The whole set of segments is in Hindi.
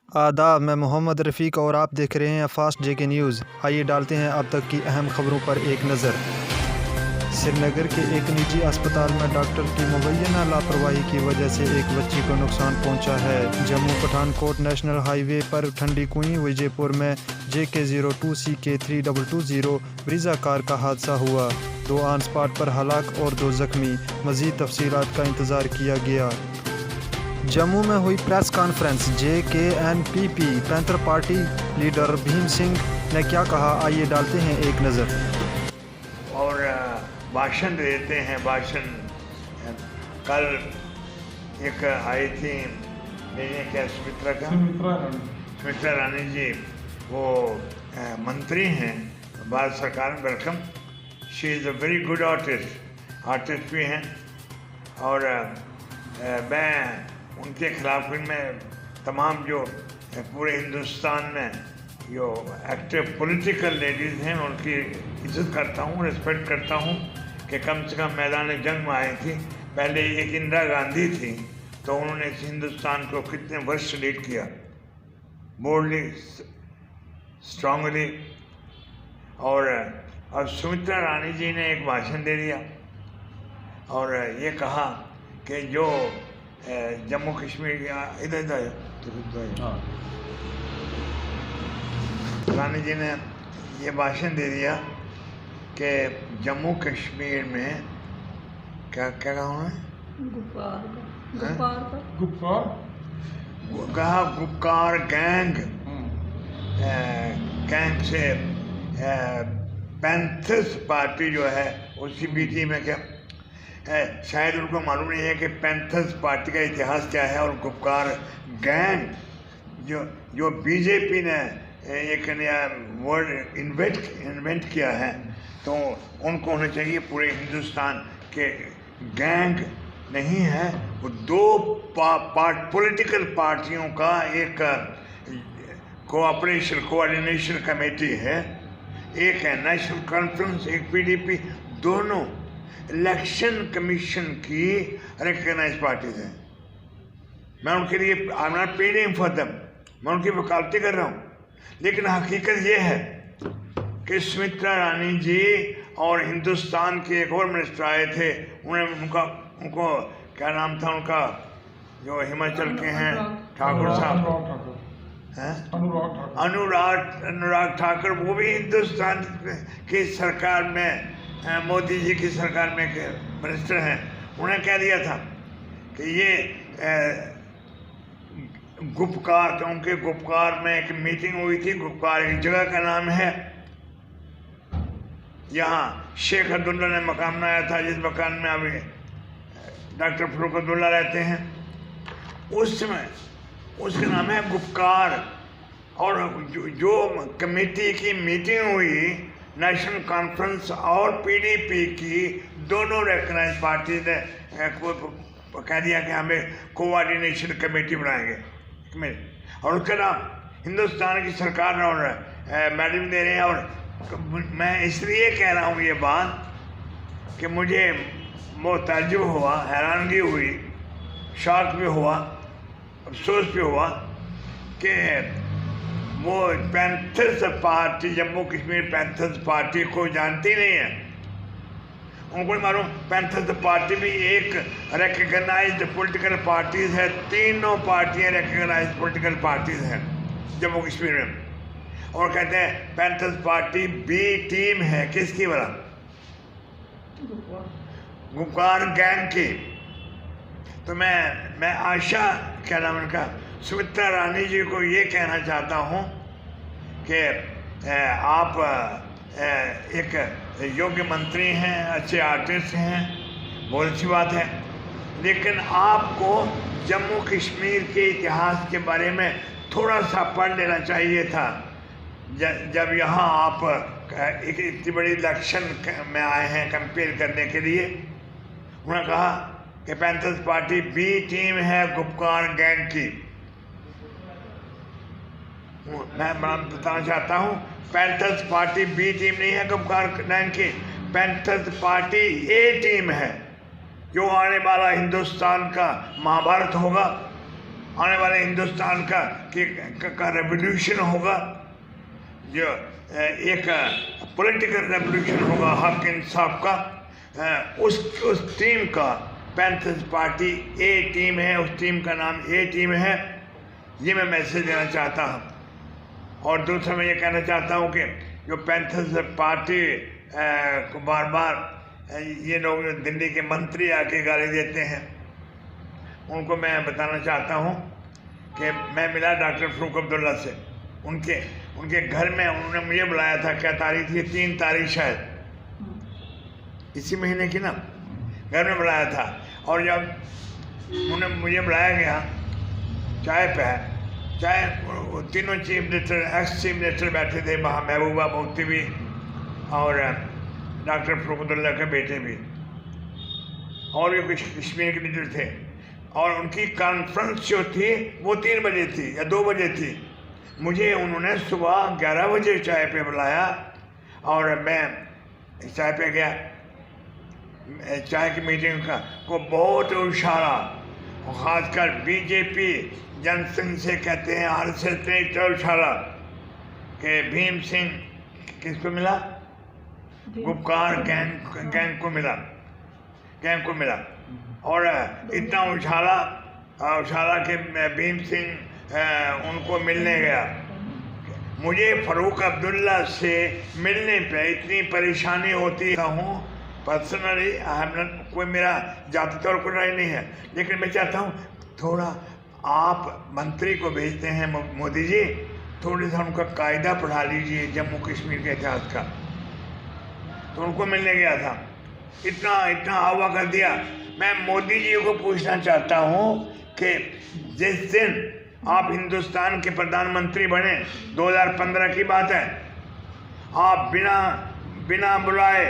आदाब, मैं मोहम्मद रफ़ीक और आप देख रहे हैं फास्ट जेके न्यूज़। आइए डालते हैं अब तक की अहम खबरों पर एक नज़र। श्रीनगर के एक निजी अस्पताल में डॉक्टर की मुबैना लापरवाही की वजह से एक बच्ची को नुकसान पहुंचा है। जम्मू पठानकोट नेशनल हाईवे पर ठंडी कुई विजयपुर में JK02 CK 3220 ब्रीजा कार का हादसा हुआ। 2 ऑन स्पॉट पर हलाक और 2 जख्मी। मज़ीद तफसीलात का इंतज़ार किया गया। जम्मू में हुई press conference. JKNPP panther party leader Bhim Singh ने क्या कहा, आइए डालते हैं एक नज़र। और भाषण देते हैं। भाषण कल एक आई थी मेरे क्या सुमित्रा रानी जी, वो मंत्री हैं भारत सरकार में। Welcome. She is a very good artist भी हैं। और मैं उनके खिलाफ में तमाम जो पूरे हिंदुस्तान में जो एक्टिव पॉलिटिकल लेडीज़ हैं उनकी इज्जत करता हूँ, रिस्पेक्ट करता हूँ कि कम से कम मैदान जंग में आई थी। पहले एक इंदिरा गांधी थी तो उन्होंने इस हिंदुस्तान को कितने वर्ष लीड किया, बोल्डली, स्ट्रांगली। और सुमित्रा रानी जी ने एक भाषण दे दिया और ये कहा कि जो जम्मू कश्मीर इधर रानी जी ने ये भाषण दे दिया कि जम्मू कश्मीर में क्या क्या कहा गुप्कार गैंग से पैंथर्स पार्टी जो है उसी बीटी में क्या शायद उनको मालूम नहीं है कि पैंथर्स पार्टी का इतिहास क्या है। और गुप्कार गैंग जो बीजेपी ने एक नया वर्ड इन्वेंट किया है, तो उनको होना चाहिए पूरे हिंदुस्तान के गैंग नहीं है, वो 2 पॉलिटिकल पार्टियों का एक कोऑर्डिनेशन कमेटी है। एक है नेशनल कॉन्फ्रेंस, एक PDP, दोनों इलेक्शन कमीशन की रिकग्नाइज पार्टीज हैं। मैं उनके लिए I am not paying for them, मैं उनकी वकालती कर रहा हूँ। लेकिन हकीकत ये है कि सुमित्रा रानी जी और हिंदुस्तान के एक और मिनिस्टर आए थे, उनको क्या नाम था उनका, जो हिमाचल के हैं, ठाकुर साहब, अनुराग ठाकुर, वो भी हिंदुस्तान की सरकार में, मोदी जी की सरकार में मिनिस्टर हैं। उन्होंने कह दिया था कि ये गुप्कार, उनके गुप्कार में एक मीटिंग हुई थी। गुप्कार एक जगह का नाम है, यहाँ शेख अब्दुल्ला ने मकान बनाया था, जिस मकान में अभी डॉक्टर फरूक अब्दुल्ला रहते हैं। उस समय उसका नाम है गुप्कार। और जो कमेटी की मीटिंग हुई नेशनल कॉन्फ्रेंस और PDP की, दोनों रिकग्नाइज पार्टी ने कह दिया कि हमें कोऑर्डिनेशन कमेटी बनाएंगे, और उसका नाम हिंदुस्तान की सरकार और मैडम दे रहे हैं। और मैं इसलिए कह रहा हूँ ये बात कि मुझे वो ताज्जुब हुआ, हैरानगी हुई, शॉक भी हुआ, अफसोस भी हुआ कि वो panthers party, Jammu Kashmir panthers party को जानती नहीं है। उनको नहीं मालूम पैंथर्स पार्टी भी एक रिकग्नाइज्ड पॉलिटिकल पार्टीज है। तीनों पार्टियां रिकग्नाइज्ड पॉलिटिकल पार्टीज हैं जम्मू कश्मीर में। और कहते हैं पैंथर्स पार्टी B टीम है, किसकी वाला, गुप्कार गैंग की। तो मैं आशा, क्या नाम उनका, सुमित्रा रानी जी को ये कहना चाहता हूँ कि आप एक योग्य मंत्री हैं, अच्छे आर्टिस्ट हैं, बहुत अच्छी बात है, लेकिन आपको जम्मू कश्मीर के इतिहास के बारे में थोड़ा सा पढ़ लेना चाहिए था। जब यहाँ आप एक इतनी बड़ी इलेक्शन में आए हैं कंपेयर करने के लिए। उन्होंने कहा कि पैंथर्स पार्टी B टीम है गुप्कार गैंग की। मैं बताना चाहता हूँ, पैंथर्स पार्टी B टीम नहीं है गुप्कार गैंग की, पैंथर्स पार्टी A टीम है। जो आने वाला हिंदुस्तान का महाभारत होगा, आने वाले हिंदुस्तान का रेवोल्यूशन होगा, जो एक पॉलिटिकल रेवोल्यूशन होगा हक इंसाफ का, उस टीम का पैंथर्स पार्टी ए टीम है, उस टीम का नाम ए टीम है। ये मैं मैसेज देना चाहता हूँ। और दूसरा मैं ये कहना चाहता हूँ कि जो पैंथर्स पार्टी को बार बार ये लोग दिल्ली के मंत्री आके गाली देते हैं, उनको मैं बताना चाहता हूँ कि मैं मिला डॉक्टर फ़रूक अब्दुल्ला से, उनके घर में उन्होंने मुझे बुलाया था। क्या तारीख थी? 3 तारीख शायद इसी महीने की ना, घर में बुलाया था। और जब उन्हें मुझे बुलाया गया चाय पे, तीनों chief minister, ex chief minister बैठे थे वहाँ, महबूबा मुफ्ती भी और डॉक्टर फ़रूक अब्दुल्ला के बेटे भी, और भी कुछ कश्मीर के लीडर थे। और उनकी कॉन्फ्रेंस जो थी वो 3 बजे थी या 2 बजे थी। मुझे उन्होंने सुबह 11 बजे चाय पे बुलाया और मैं चाय पे गया। चाय की मीटिंग को बहुत उछाला, खासकर बीजेपी जनसंघ से कहते हैं RSS ने इतना उछाला कि भीम सिंह किसको मिला, गुपकार गैंग को मिला और इतना उछाला कि भीम सिंह उनको मिलने गया। मुझे फ़रूक अब्दुल्ला से मिलने पे इतनी परेशानी होती हूँ। पर्सनली कोई मेरा जाति तौर पर राय नहीं है, लेकिन मैं चाहता हूँ थोड़ा आप मंत्री को भेजते हैं मोदी जी, थोड़ी सा उनका कायदा पढ़ा लीजिए जम्मू कश्मीर के इतिहास का। तो उनको मिलने गया था, इतना हवा कर दिया। मैं मोदी जी को पूछना चाहता हूँ कि जिस दिन आप हिंदुस्तान के प्रधानमंत्री बने, 2015 की बात है, आप बिना बुलाए,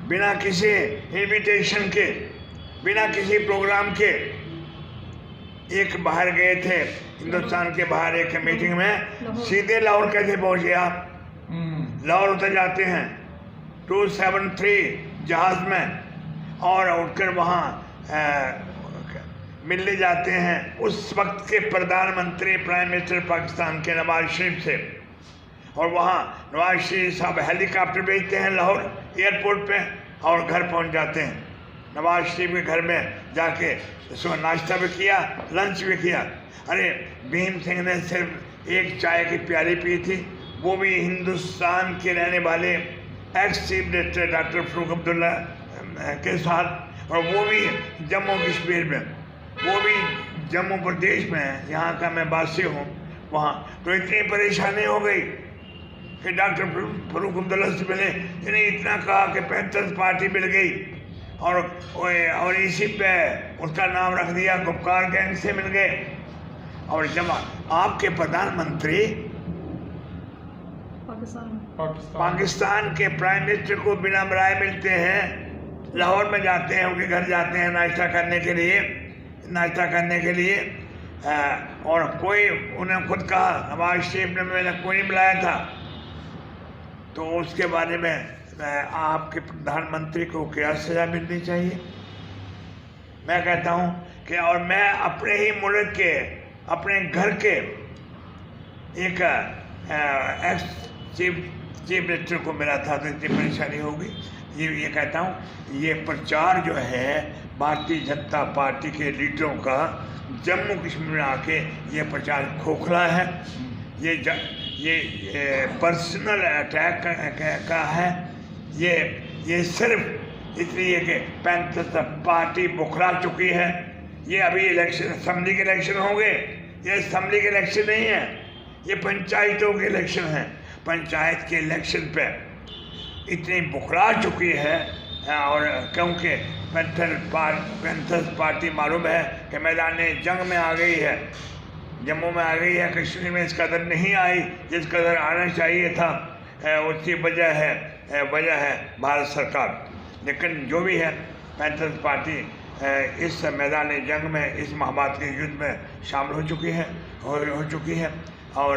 बिना किसी इनविटेशन के, बिना किसी प्रोग्राम के एक बाहर गए थे, हिंदुस्तान के बाहर एक मीटिंग में। सीधे लाहौर कैसे पहुंचे आप? लाहौर उतर जाते हैं 273 जहाज में और उठकर वहाँ मिलने जाते हैं उस वक्त के प्रधानमंत्री, प्राइम मिनिस्टर पाकिस्तान के नवाज शरीफ से। और वहाँ नवाज शरीफ साहब हेलीकॉप्टर भेजते हैं लाहौर एयरपोर्ट पे और घर पहुँच जाते हैं। नवाज शरीफ के घर में जाके सुबह नाश्ता भी किया, लंच भी किया। अरे भीम सिंह ने सिर्फ एक चाय की प्याली पी थी, वो भी हिंदुस्तान के रहने वाले ex chief minister doctor Farooq Abdullah के साथ, और वो भी जम्मू कश्मीर में, वो भी जम्मू प्रदेश में है, यहाँ का मैं वासी हूँ वहाँ। तो इतनी परेशानी हो गई कि डॉक्टर फ़रूक अब्दुल्ला से मिले, इन्हें इतना कहा कि पैंथर्स पार्टी मिल गई और इसी पे उसका नाम रख दिया, गुपकार गैंग से मिल गए। और जब आपके प्रधानमंत्री पाकिस्तान के प्राइम मिनिस्टर को बिना बुलाए मिलते हैं, लाहौर में जाते हैं, उनके घर जाते हैं नाश्ता करने के लिए, और कोई उन्हें खुद कहा, नवाज शरीफ ने मैंने कोई नहीं बुलाया था। तो उसके बारे में आपके प्रधानमंत्री को क्या सजा मिलनी चाहिए? मैं कहता हूँ कि, और मैं अपने ही मुल्क के, अपने घर के एक एक्स चीफ मिनिस्टर को मिला था तो इतनी परेशानी होगी। ये कहता हूँ, ये प्रचार जो है भारतीय जनता पार्टी के लीडरों का जम्मू कश्मीर में आके ये प्रचार खोखला है, ये पर्सनल अटैक का है। ये सिर्फ इसलिए कि पैंथर्स पार्टी बुखरा चुकी है। ये अभी इलेक्शन, असेंबली के इलेक्शन होंगे, ये असेंबली के इलेक्शन नहीं है, ये पंचायतों के इलेक्शन हैं। पंचायत के इलेक्शन पे इतनी बुखरा चुकी है, और क्योंकि पैंथर्स पार्टी मालूम है कि मैदान जंग में आ गई है, जम्मू में आ गई है, कश्मीर में इस कदर नहीं आई जिस कदर आना चाहिए था। उसकी वजह है भारत सरकार। लेकिन जो भी है, पैंथर्स पार्टी इस मैदान जंग में, इस महाभारत के युद्ध में शामिल हो चुकी है। और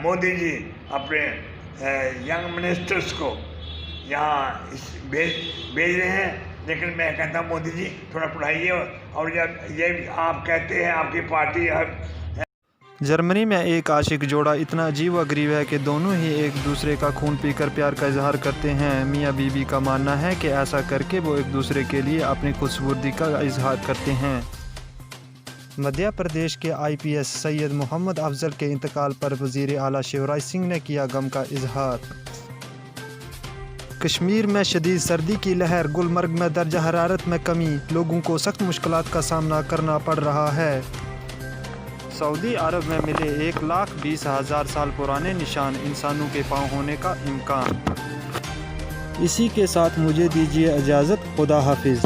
मोदी जी अपने यंग मिनिस्टर्स को यहाँ भेज रहे हैं लेकिन मैं कहता हूँ मोदी जी थोड़ा पढ़ाइए, और ये आप कहते हैं आपकी पार्टी जर्मनी में एक आशिक जोड़ा इतना अजीब व गरीब है कि दोनों ही एक दूसरे का खून पीकर प्यार का इजहार करते हैं। मियाँ बीवी का मानना है कि ऐसा करके वो एक दूसरे के लिए अपनी खुशबूदी का इजहार करते हैं। मध्य प्रदेश के IPS सैयद मोहम्मद अफजल के इंतकाल पर वज़ीर आला शिवराज सिंह ने किया गम का इजहार। कश्मीर में शदीद सर्दी की लहर, गुलमर्ग में दर्जा हरारत में कमी, लोगों को सख्त मुश्किलात का सामना करना पड़ रहा है। सऊदी अरब में मिले 1,20,000 साल पुराने निशान, इंसानों के पांव होने का इम्कान। इसी के साथ मुझे दीजिए इजाज़त, खुदा हाफिज़।